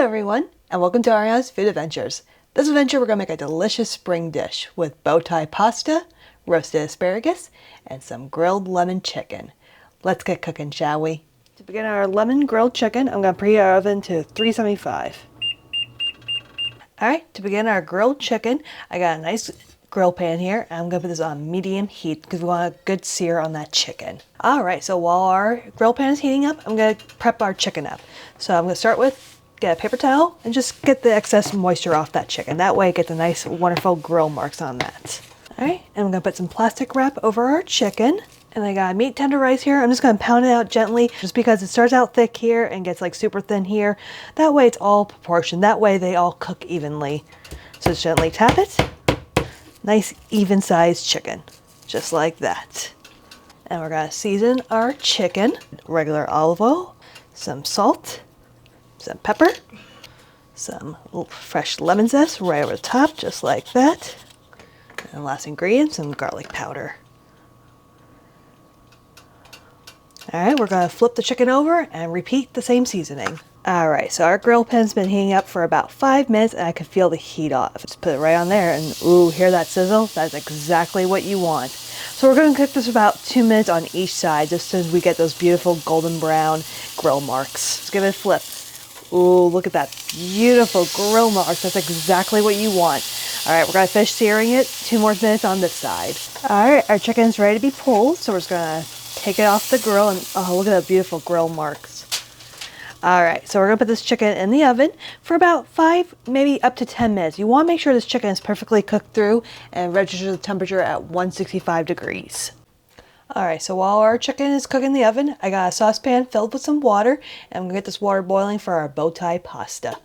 Hello everyone, and welcome to Ariana's Food Adventures. This adventure we're going to make a delicious spring dish with bow tie pasta, roasted asparagus, and some grilled lemon chicken. Let's get cooking, shall we? To begin our lemon grilled chicken, I'm going to preheat our oven to 375. Alright, to begin our grilled chicken, I got a nice grill pan here. I'm going to put this on medium heat because we want a good sear on that chicken. Alright, so while our grill pan is heating up, I'm going to prep our chicken up. So I'm going to start with get a paper towel and just get the excess moisture off that chicken. That way it gets the nice wonderful grill marks on that. Alright, and I'm going to put some plastic wrap over our chicken. And I got meat tenderize here. I'm just going to pound it out gently just because it starts out thick here and gets like super thin here. That way it's all proportioned. That way they all cook evenly. So just gently tap it. Nice even sized chicken. Just like that. And we're going to season our chicken. Regular olive oil, some salt, some pepper, some fresh lemon zest right over the top, just like that. And last ingredient, some garlic powder. Alright, we're going to flip the chicken over and repeat the same seasoning. Alright, so our grill pan's been heating up for about 5 minutes and I can feel the heat off. Just put it right on there and ooh, hear that sizzle? That's exactly what you want. So we're going to cook this for about 2 minutes on each side just so we get those beautiful golden brown grill marks. Let's give it a flip. Ooh, look at that beautiful grill marks. That's exactly what you want. Alright, we're going to finish searing it. 2 more minutes on this side. Alright, our chicken's ready to be pulled, so we're just going to take it off the grill and oh, look at the beautiful grill marks. Alright, so we're going to put this chicken in the oven for about 5, maybe up to 10 minutes. You want to make sure this chicken is perfectly cooked through and register the temperature at 165 degrees. Alright, so while our chicken is cooking in the oven, I got a saucepan filled with some water, and I'm going to get this water boiling for our bow tie pasta.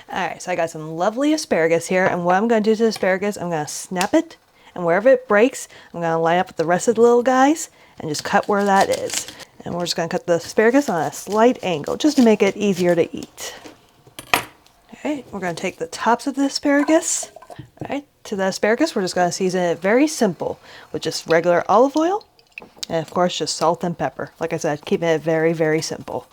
Alright, so I got some lovely asparagus here, and what I'm going to do to the asparagus, I'm going to snap it, and wherever it breaks, I'm going to line up with the rest of the little guys, and just cut where that is. And we're just going to cut the asparagus on a slight angle, just to make it easier to eat. Alright, we're going to take the tops of the asparagus. Alright, to the asparagus, we're just going to season it very simple, with just regular olive oil, and of course, just salt and pepper. Like I said, keeping it very, very simple.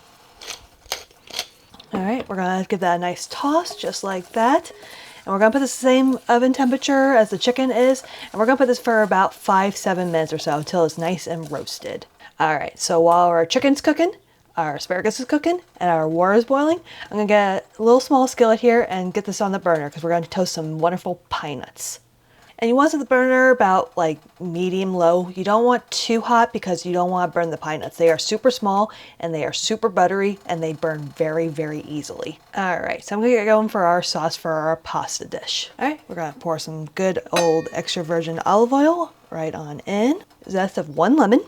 Alright, we're going to give that a nice toss, just like that. And we're going to put the same oven temperature as the chicken is. And we're going to put this for about 5-7 minutes or so until it's nice and roasted. Alright, so while our chicken's cooking, our asparagus is cooking, and our water is boiling, I'm going to get a little small skillet here and get this on the burner because we're going to toast some wonderful pine nuts. And you want to set the burner about like medium low. You don't want too hot because you don't want to burn the pine nuts. They are super small and they are super buttery and they burn very, very easily. Alright, so I'm going to get going for our sauce for our pasta dish. Alright, we're going to pour some good old extra virgin olive oil right on in. Zest of 1 lemon.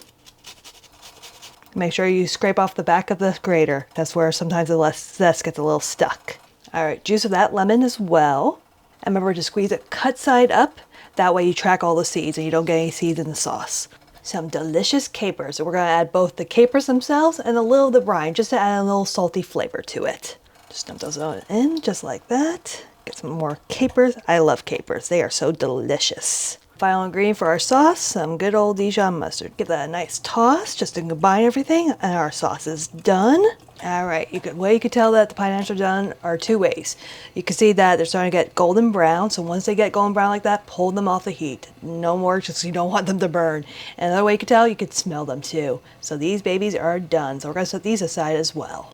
Make sure you scrape off the back of the grater. That's where sometimes the zest gets a little stuck. Alright, juice of that lemon as well. And remember to squeeze it cut side up. That way you track all the seeds and you don't get any seeds in the sauce. Some delicious capers. We're going to add both the capers themselves and a little of the brine just to add a little salty flavor to it. Just dump those in just like that. Get some more capers. I love capers. They are so delicious. Final ingredient for our sauce, some good old Dijon mustard. Give that a nice toss just to combine everything and our sauce is done. Alright, way you could tell that the pine nuts are done are 2 ways. You can see that they're starting to get golden brown, so once they get golden brown like that, pull them off the heat. No more, just you don't want them to burn. And another way you can tell, you can smell them too. So these babies are done, so we're going to set these aside as well.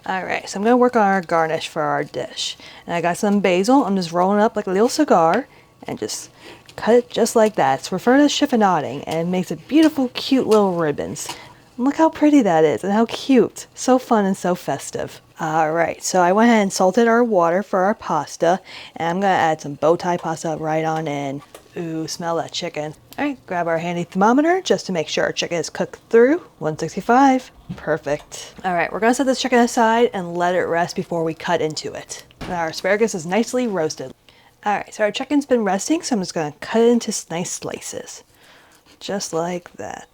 Alright, so I'm going to work on our garnish for our dish. And I got some basil, I'm just rolling it up like a little cigar, and just cut it just like that. It's referred to as chiffonading, and it makes it beautiful, cute little ribbons. And look how pretty that is, and how cute. So fun and so festive. Alright, so I went ahead and salted our water for our pasta, and I'm going to add some bow tie pasta right on in. Ooh, smell that chicken. Alright, grab our handy thermometer just to make sure our chicken is cooked through. 165. Perfect. Alright, we're going to set this chicken aside and let it rest before we cut into it. Now our asparagus is nicely roasted. Alright, so our chicken's been resting, so I'm just going to cut it into nice slices. Just like that.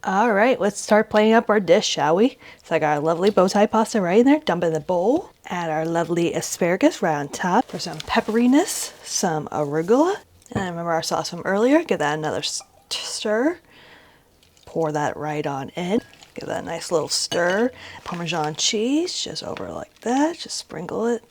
Alright, let's start plating up our dish, shall we? So I got our lovely bow tie pasta right in there, dump it in the bowl. Add our lovely asparagus right on top for some pepperiness, some arugula. And then remember our sauce from earlier, give that another stir. Pour that right on in. Give that a nice little stir. Parmesan cheese just over like that. Just sprinkle it.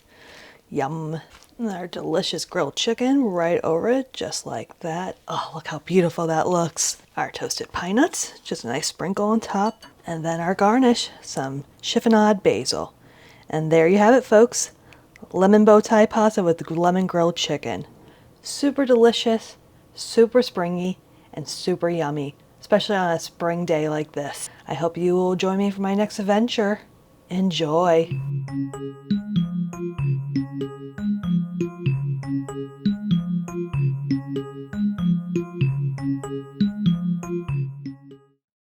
Yum. And our delicious grilled chicken right over it, just like that. Oh, look how beautiful that looks. Our toasted pine nuts, just a nice sprinkle on top. And then our garnish, some chiffonade basil. And there you have it, folks. Lemon bow tie pasta with lemon grilled chicken. Super delicious, super springy, and super yummy, especially on a spring day like this. I hope you will join me for my next adventure. Enjoy.